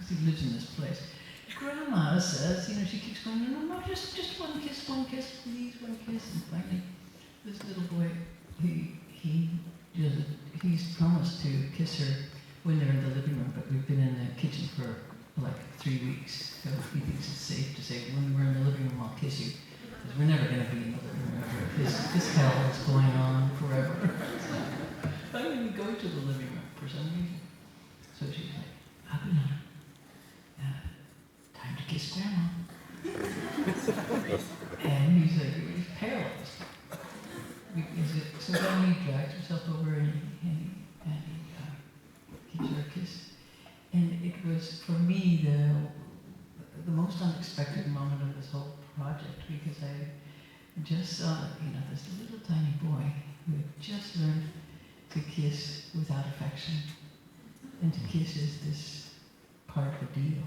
because he lives in this place. Grandma says, she keeps going, no, just one kiss, please, one kiss. And finally, this little boy, he's promised to kiss her when they're in the living room, but we've been in the kitchen for like 3 weeks, so he thinks it's safe to say, when we're in the living room, I'll kiss you. Because we're never going to be in the living room ever. This hell is going on forever. But when we go to the living room for some reason. So she's like, time to kiss Grandma. And he's like, he's paralyzed. So then he drags himself over and he gives her a kiss. And it was, for me, the most unexpected moment of this whole project, because I just saw, this little tiny boy who had just learned to kiss without affection. And to kiss is this part of the deal,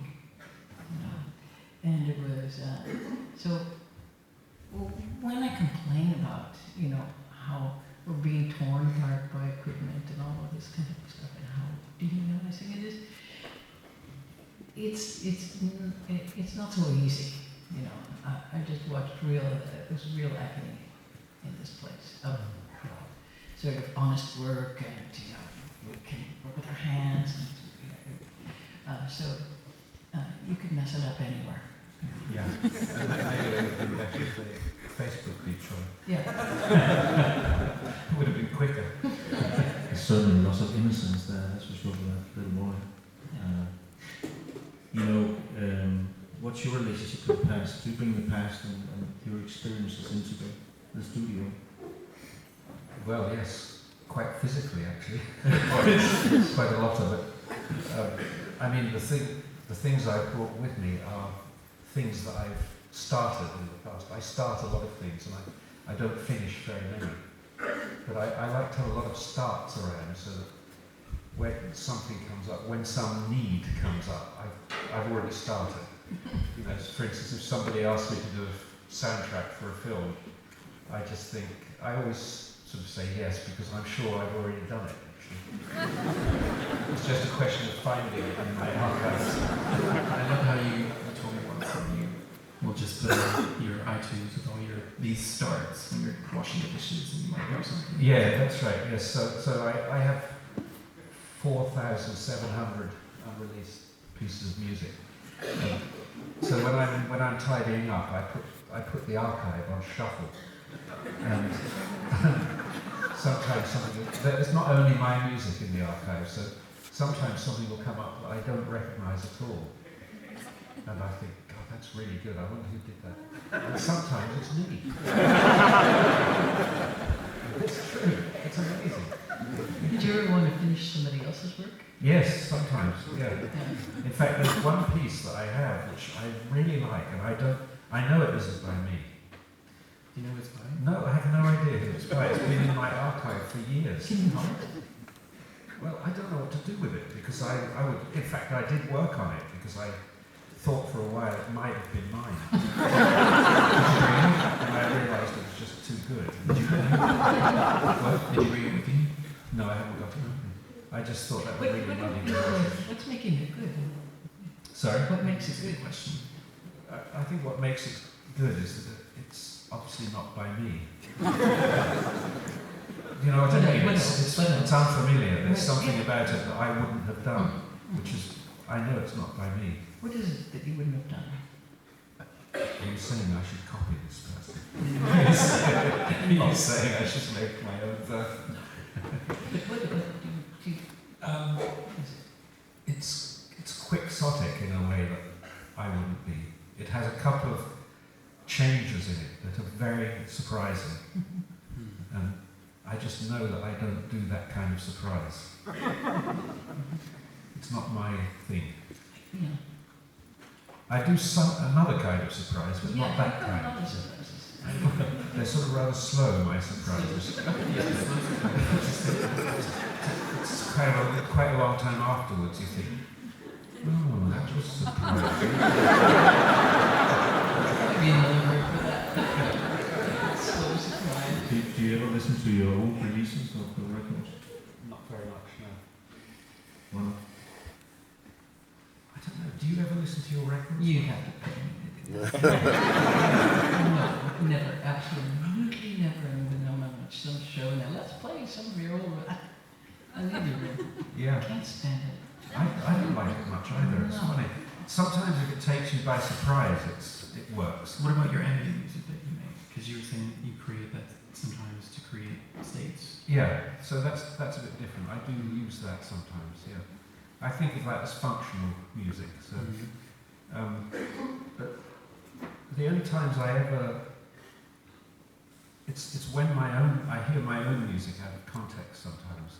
And it was, when I complain about, how we're being torn apart by equipment and all of this kind of stuff, and how dehumanizing it is, it's not so easy, I just watched real agony in this place of sort of honest work, and we can work with our hands, and, you could mess it up anywhere. Yeah, and I actually the Facebook picture. Yeah. It would have been quicker. There's certainly lots of innocence there, that's for sure, for that little boy. What's your relationship to the past? Do you bring the past and your experiences into the studio? Well, yes, quite physically actually. Quite a lot of it. The things I've brought with me are things that I've started in the past. I start a lot of things and I don't finish very many. But I like to have a lot of starts around, so that when something comes up, when some need comes up, I've already started. For instance, if somebody asks me to do a soundtrack for a film, I always sort of say yes, because I'm sure I've already done it, actually. It's just a question of finding it in my archives. I love how you told me once that you will just put your iTunes with all these starts when you're washing the dishes and you might do something. Yeah, that's right, yes. So I have 4,700 unreleased pieces of music. So when I'm tidying up, I put the archive on shuffle. And sometimes there's not only my music in the archive, so sometimes something will come up that I don't recognise at all. And I think, God, that's really good, I wonder who did that. And sometimes it's me. It's true, it's amazing. Did you ever want to finish somebody else's work? Yes, sometimes, yeah. In fact, there's one piece that I have which I really like, and I know it isn't by me. Do you know who it's by? No, I have no idea who it's by. It's been in my archive for years. Can you know it? Well, I don't know what to do with it, because I did work on it, because I thought for a while it might have been mine. And I realised it was just too good. Did you bring it? Did you bring it with you? No, I haven't got it. I just thought that was really lovely. What's making it good? Sorry? What makes it That's a good good? question. I think what makes it good is that it's obviously not by me. You know what I mean? It's unfamiliar. There's something about it that I wouldn't have done, which is, I know it's not by me. What is it that you wouldn't have done? Are you saying I should copy this person? Are you saying I should make my own version? It's quixotic in a way that I wouldn't be. It has a couple of changes in it that are very surprising. And I just know that I don't do that kind of surprise. It's not my thing. Yeah. I do another kind of surprise, but not that kind. Other surprises. They're sort of rather slow, my surprises. It's quite a long time afterwards you think, oh, that was surprising. Maybe another word for that. Slow surprise. Do you ever listen to your own releases of the records? Not very much, no. Well, I don't know. course? You have to pay me to do that. No, never, absolutely never. And when I'm on some show, now let's play some of your old. I need you. Yeah. I can't stand it. I don't like it much either. It's No. funny. Sometimes if it takes you by surprise, it works. What about your ambient music that you make? Because you were saying you create that sometimes to create states. Yeah, so that's a bit different. I do use that sometimes. Yeah, I think of that as functional music. So, but the only times I ever, it's when I hear my own music out of context sometimes,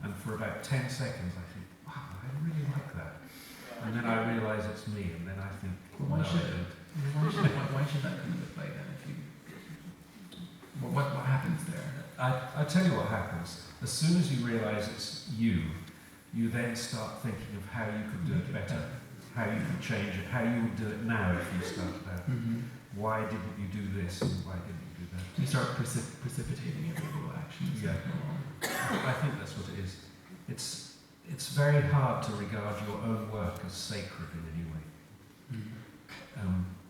and for about 10 seconds I think, wow, I really like that, and then I realise it's me, and then I think, Well, no, why should I don't. why should that come into play then? If you, what happens there? I tell you what happens. As soon as you realise it's you then start thinking of how you could do it better, how you could change it, how you would do it now if you started out. Why didn't you do this and why didn't you do that? You start precipitating every little action. Yeah. I think that's what it is. It's very hard to regard your own work as sacred in any way,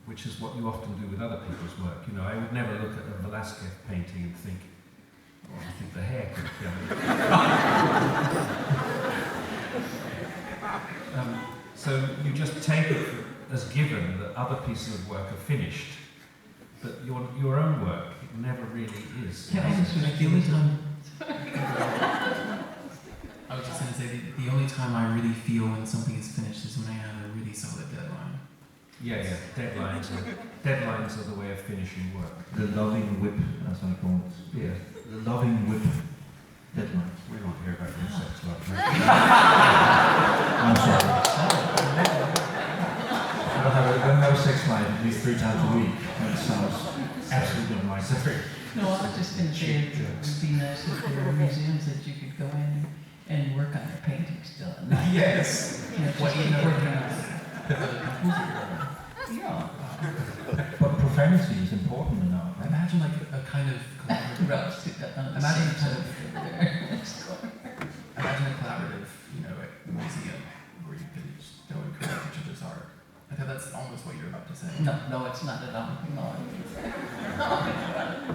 which is what you often do with other people's work. You know, I would never look at a Velasquez painting and think, oh, I think the hair could be so you just take it as given that other pieces of work are finished, but your own work never really is. Yeah, Like the only time. I was just going to say the only time I really feel when something is finished is when I have a really solid deadline. Yeah, deadlines are the way of finishing work. The loving whip, as I call it. Yeah. The loving whip deadline. We won't hear about your sex life. I'm sorry. I don't have a sex life at least 3 times a week. That sounds absolutely unnecessary. No, I was just going to say it would be nice if there were museums that you could go in and work on their paintings still at night. Yes. You know, What just you know, working on it. Yeah. But profanity is important enough, right? Imagine like a kind of collaborative. Rubs to the Imagine same kind of- over Imagine a collaborative, museum where you can just go and correct each other's art. I thought that's almost what you're about to say. there. No, it's not at all. No,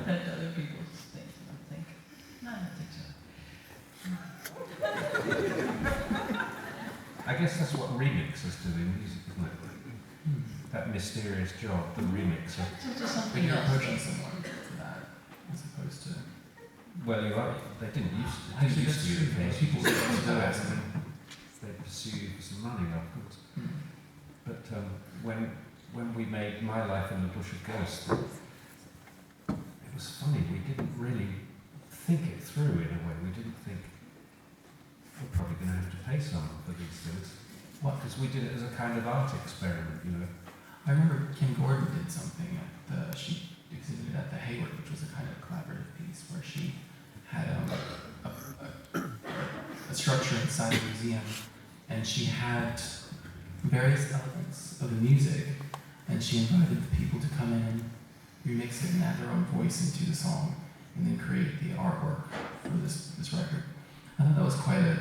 that's other people's things. I don't think. No, I don't think so. I guess that's what remixers do in music, isn't it? That mysterious job, the remixer. It's just But something you're else. approaching someone for that, as opposed to. Well, you're right. They didn't used to. Actually, Didn't that's used to true. be the case. People People still used to do do it. it, and then they pursue you for some money afterwards. But when we made My Life in the Bush of Ghosts, it was funny. We didn't really think it through in a way. We didn't think we're probably going to have to pay someone for these things. What? Because we did it as a kind of art experiment, you know. I remember Kim Gordon did something she exhibited at the Hayward, which was a kind of collaborative piece where she had a structure inside the museum, and she had various elements of the music, and she invited the people to come in and remix it and add their own voice into the song, and then create the artwork for this record. I thought that was quite a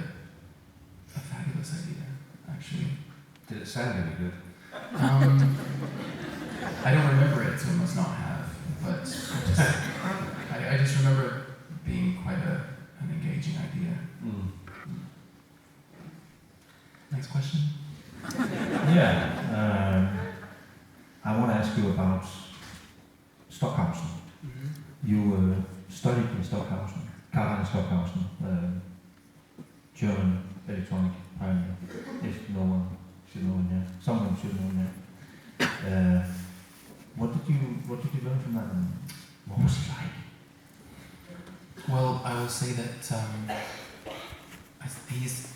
fabulous idea, actually. Did it sound any good? I don't remember it, so it must not have. But I just remember it being quite an engaging idea. Next question. Yeah. I want to ask you about Stockhausen. You studied in Stockhausen, Karl Stockhausen, German electronic pioneer. If no one should know him yet, someone should know him yet. What did you learn from that? And what was it like? Well, I will say that he's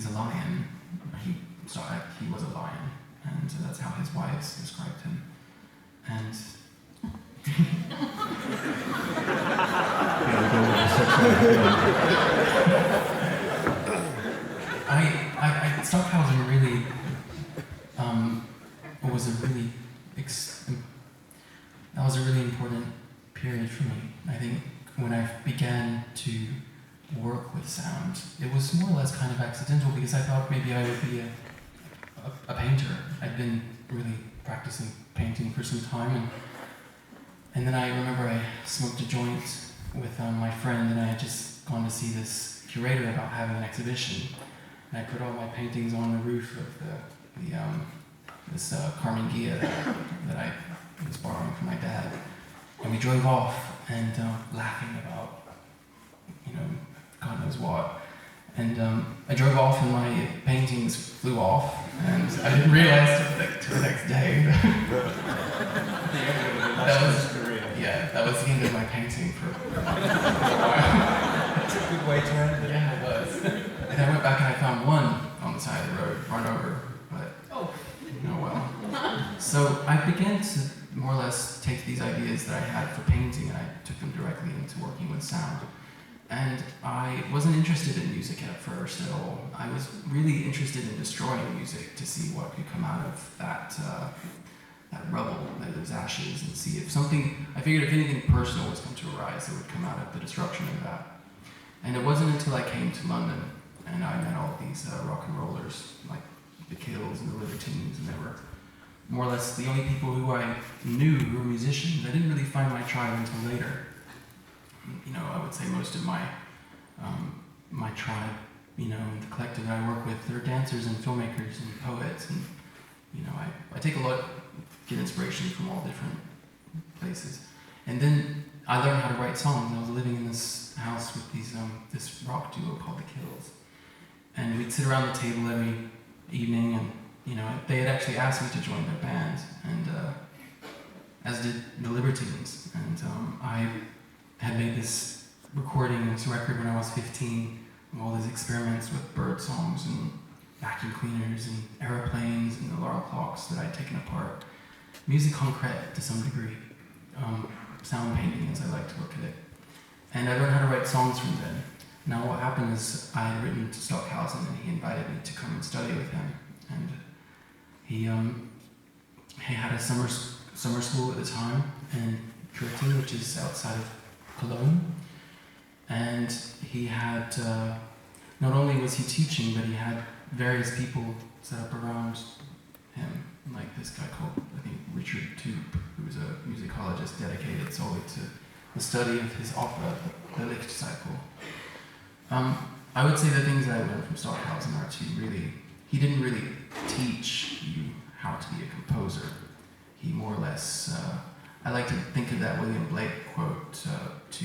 a lion. He was a lion, and that's how his wives described him. And Stockhausen really was that was a really important period for me. I think when I began to work with sound, it was more or less kind of accidental because I thought maybe I would be a a painter. I'd been really practicing painting for some time, and then I remember I smoked a joint with my friend, and I had just gone to see this curator about having an exhibition. And I put all my paintings on the roof of this Carmen Gia that I was borrowing from my dad. And we drove off and laughing about, God knows what. And I drove off and my paintings flew off, and I didn't realize till the next day. That was the end of my painting for a while. It's a good way to end it. Yeah, it was. And I went back and I found one on the side of the road, run over, but oh well. So I began to more or less take these ideas that I had for painting and I took them directly into working with sound. And I wasn't interested in music at first at all. I was really interested in destroying music to see what could come out of that rubble, those ashes, and see if something, I figured if anything personal was going to arise, it would come out of the destruction of that. And it wasn't until I came to London and I met all these rock and rollers, like the Kills and the Libertines, and they were more or less the only people who I knew who were musicians. I didn't really find my tribe until later. I would say most of my my tribe, and the collective that I work with, they're dancers and filmmakers and poets, and I take get inspiration from all different places. And then I learned how to write songs. I was living in this house with this rock duo called the Kills, and we'd sit around the table every evening, and they had actually asked me to join their band, and as did the Libertines, and I had made this record when I was 15, all these experiments with bird songs and vacuum cleaners and aeroplanes and alarm clocks that I'd taken apart. Musique concrète to some degree, sound painting as I like to look at it. And I learned how to write songs from then. Now what happened is I had written to Stockhausen and he invited me to come and study with him. And he had a summer school at the time in Curtin, which is outside of Cologne, and he had, not only was he teaching, but he had various people set up around him, like this guy called, I think, Richard Toop, who was a musicologist dedicated solely to the study of his opera, the Licht cycle. I would say the things that I learned from Stockhausen are he didn't really teach you how to be a composer. He more or less, I like to think of that William Blake quote, to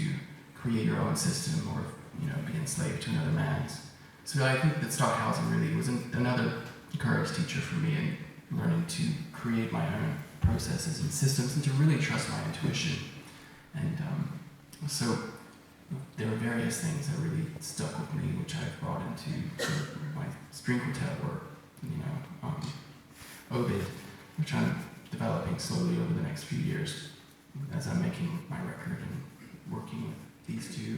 create your own system or be enslaved to another man's. So I think that Stockhausen really was another courage teacher for me in learning to create my own processes and systems and to really trust my intuition. And so there were various things that really stuck with me, which I've brought into sort of my string quartet work, Obid, which I'm developing slowly over the next few years as I'm making my record and working with these two.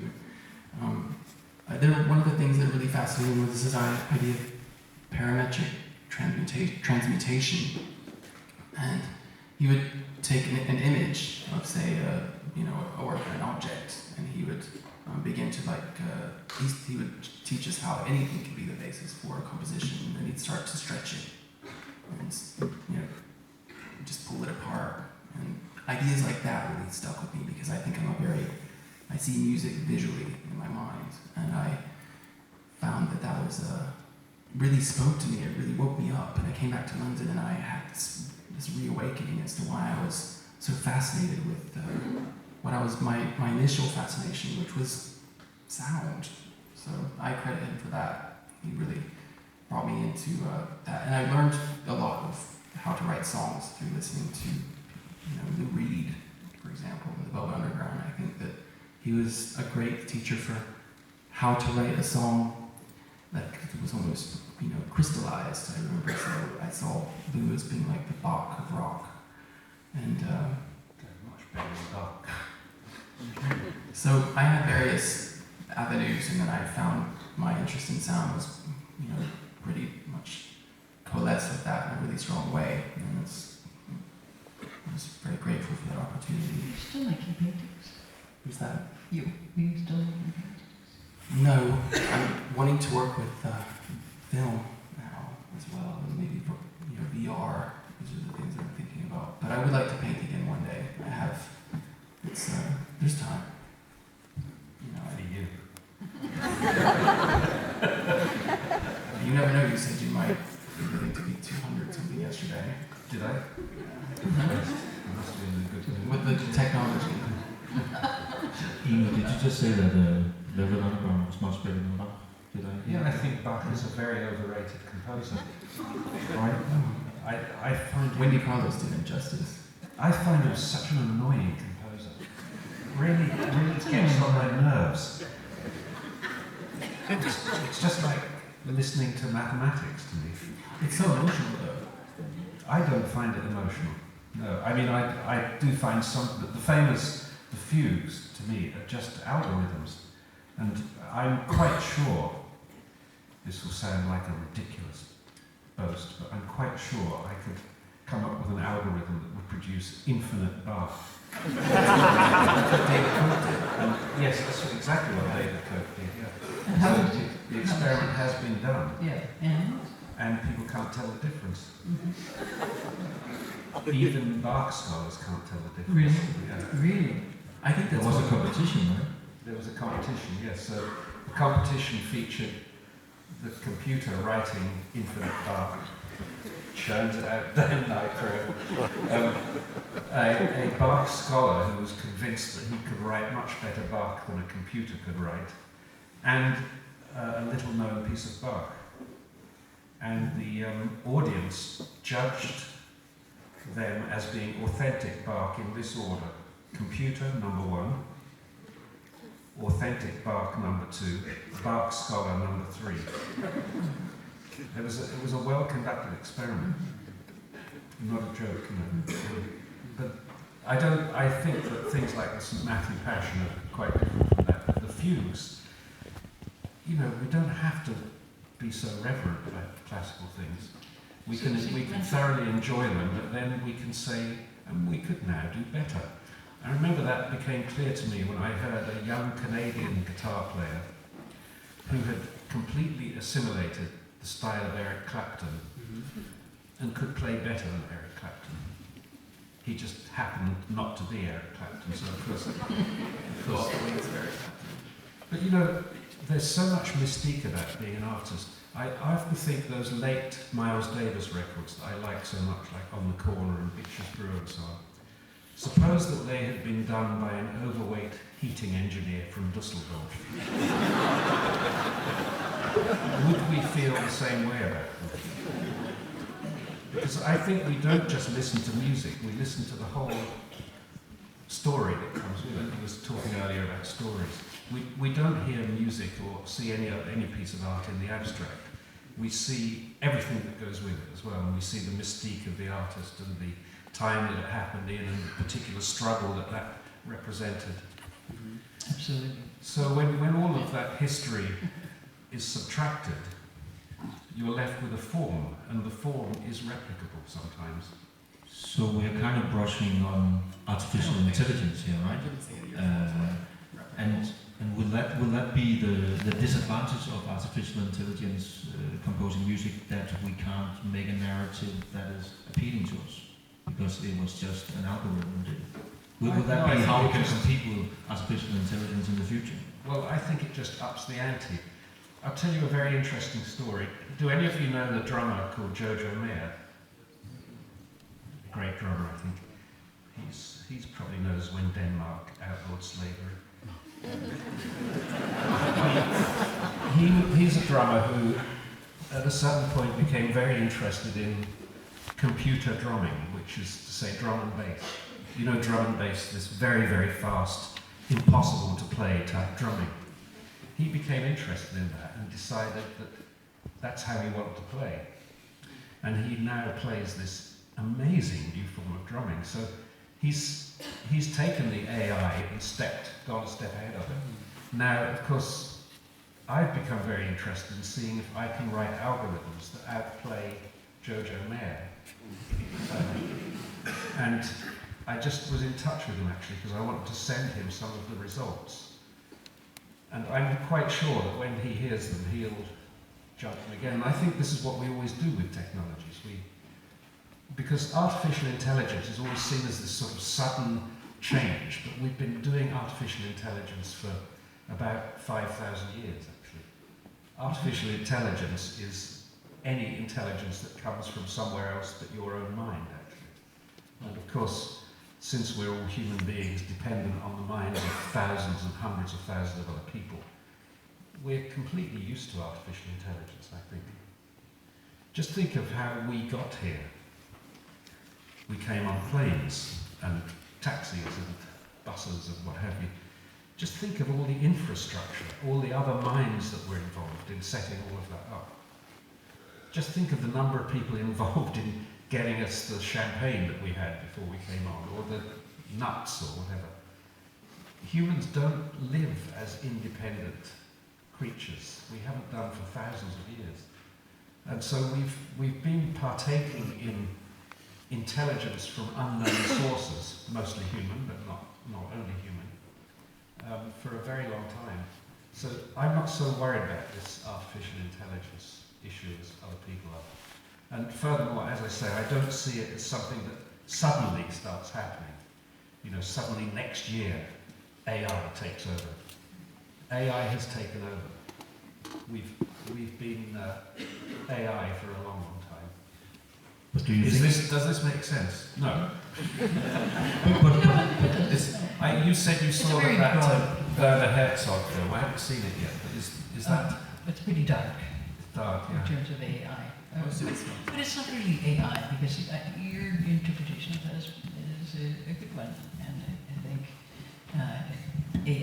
One of the things that really fascinated me was this idea of parametric transmutation. And he would take an image of, say, or an object, and he would begin to he would teach us how anything can be the basis for a composition, and then he'd start to stretch it, and just pull it apart. And ideas like that really stuck with me because I think I see music visually in my mind, and I found that was really spoke to me. It really woke me up, and I came back to London, and I had this reawakening as to why I was so fascinated with what my initial fascination, which was sound. So I credit him for that. He really brought me into that, and I learned a lot of how to write songs through listening to Lou Reed, for example, in the Velvet Underground. I think that he was a great teacher for how to write a song that was almost crystallized. I remember I saw Lou as being like the Bach of rock, and much better than Bach. So I had various avenues, and then I found my interest in sound was pretty much coalesced with that in a really strong way, and I was very grateful for that opportunity. Are you still making paintings? Who's that? You. Are you still making paintings? No, I'm wanting to work with film now as well, and maybe You never know. You said you might be living to be 200 something yesterday. Did I? Mhm. I must have been in a good mood. With the technology. Ebe, did you just say that Velvet Underground was much better than Bach? Did I? Yeah, I think Bach is a very overrated composer. Right? I find Wendy Carlos did him justice. I find him such an annoying composer. Really gets on my nerves. It's just like listening to mathematics to me. It's so emotional though. I don't find it emotional. No, I mean I do find some the fugues to me are just algorithms, and I'm quite sure this will sound like a ridiculous boast, but I'm quite sure I could come up with an algorithm that would produce infinite Bach. And yes, that's exactly what David Cope did. Yeah. And how So did you? the experiment has been done, Yeah, and people can't tell the difference. Mm-hmm. Even Bach scholars can't tell the difference. Really? Yeah. Really? I think There that's was a what competition, right? There was a competition, yes. So the competition featured the computer writing infinite Bach, churns it out day and night forever. A Bach scholar who was convinced that he could write much better Bach than a computer could write, and a little known piece of Bach. And the audience judged them as being authentic Bach in this order: computer number 1, authentic Bach number 2, Bach scholar number 3. It was a well-conducted experiment. Not a joke, you know. But I think that things like the St. Matthew Passion are quite different from that. But the fugues, you know, we don't have to be so reverent about classical things. We can thoroughly enjoy them, but then we can say, and we could now do better. I remember that became clear to me when I heard a young Canadian guitar player who had completely assimilated the style of Eric Clapton and could play better than Eric Clapton. He just happened not to be Eric Clapton, so of course. But you know, there's so much mystique about being an artist. I often think those late Miles Davis records that I like so much, like On the Corner and Pictures Brew and so on. Suppose that they had been done by an overweight heating engineer from Dusseldorf. Would we feel the same way about them? Because I think we don't just listen to music, we listen to the whole story that comes with it. I was talking earlier about stories. We don't hear music or see any piece of art in the abstract. We see everything that goes with it as well, and we see the mystique of the artist and the time that it happened in and the particular struggle that represented. Absolutely. So when all of that history is subtracted, you're left with a form, and the form is replicable sometimes. So we're kind of brushing on artificial intelligence here, right? And will that be the disadvantage of artificial intelligence composing music, that we can't make a narrative that is appealing to us because it was just an algorithm did it? Will that be how we can compete with artificial intelligence in the future? Well, I think it just ups the ante. I'll tell you a very interesting story. Do any of you know the drummer called Jojo Mayer? Great drummer, I think. He's probably knows when Denmark outlawed slavery. He's a drummer who, at a certain point, became very interested in computer drumming, which is to say drum and bass. You know, drum and bass, this very, very fast, impossible to play type drumming. He became interested in that and decided that that's how he wanted to play. And he now plays this amazing new form of drumming. So he's taken the AI and gone a step ahead of it. Now, of course, I've become very interested in seeing if I can write algorithms that outplay Jojo Mayer. And I just was in touch with him actually because I wanted to send him some of the results. And I'm quite sure that when he hears them, he'll jump them again. And I think this is what we always do with technologies. Because artificial intelligence is always seen as this sort of sudden change, but we've been doing artificial intelligence for about 5,000 years, actually. Artificial intelligence is any intelligence that comes from somewhere else but your own mind, actually. And of course, since we're all human beings dependent on the minds of thousands and hundreds of thousands of other people, we're completely used to artificial intelligence, I think. Just think of how we got here. We came on planes and taxis and buses and what have you. Just think of all the infrastructure, all the other minds that were involved in setting all of that up. Just think of the number of people involved in getting us the champagne that we had before we came on, or the nuts or whatever. Humans don't live as independent creatures. We haven't done for thousands of years. And so we've been partaking in intelligence from unknown sources, mostly human, but not only human, for a very long time. So I'm not so worried about this artificial intelligence issue as other people are. And furthermore, as I say, I don't see it as something that suddenly starts happening. You know, suddenly next year, AI takes over. AI has taken over. We've been AI for a long, long time. But do you Does this make sense? No. You said you saw that Werner Herzog film. I haven't seen it yet, but is that... It's pretty dark. It's dark, yeah. In terms of AI. But it's not really AI, because your interpretation of that is a good one. And I think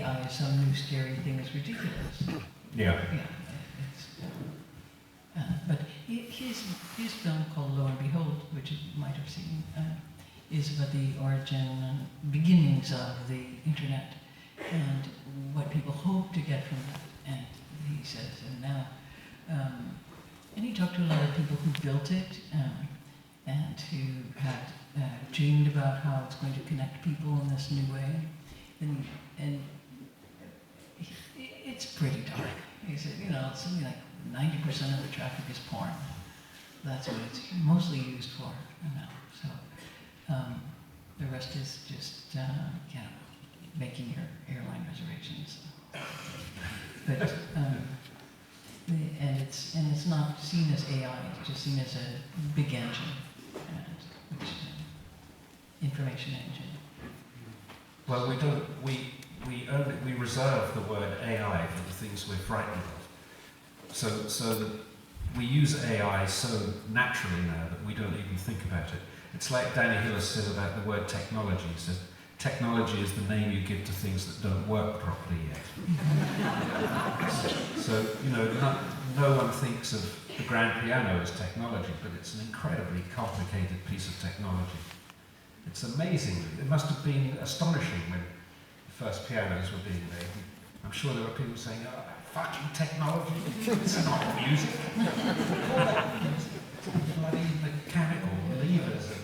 AI is some new scary thing that's ridiculous. Yeah. But his film called Lo and Behold, which you might have seen, is about the origin and beginnings of the internet and what people hope to get from that. And he says, and now, and he talked to a lot of people who built it and who had dreamed about how it's going to connect people in this new way. And it's pretty dark. He said, it's something like 90% of the traffic is porn. That's what it's mostly used for now. So the rest is just making your airline reservations. But and it's not seen as AI. It's just seen as a big engine, which information engine. Well, we reserve the word AI for the things we're frightened of. So that we use AI so naturally now that we don't even think about it. It's like Danny Hillis says about the word technology. He says, technology is the name you give to things that don't work properly yet. So, no one thinks of the grand piano as technology, but it's an incredibly complicated piece of technology. It's amazing. It must have been astonishing when the first pianos were being made. I'm sure there were people saying, oh, fucking technology, it's not music. It's bloody mechanical levers and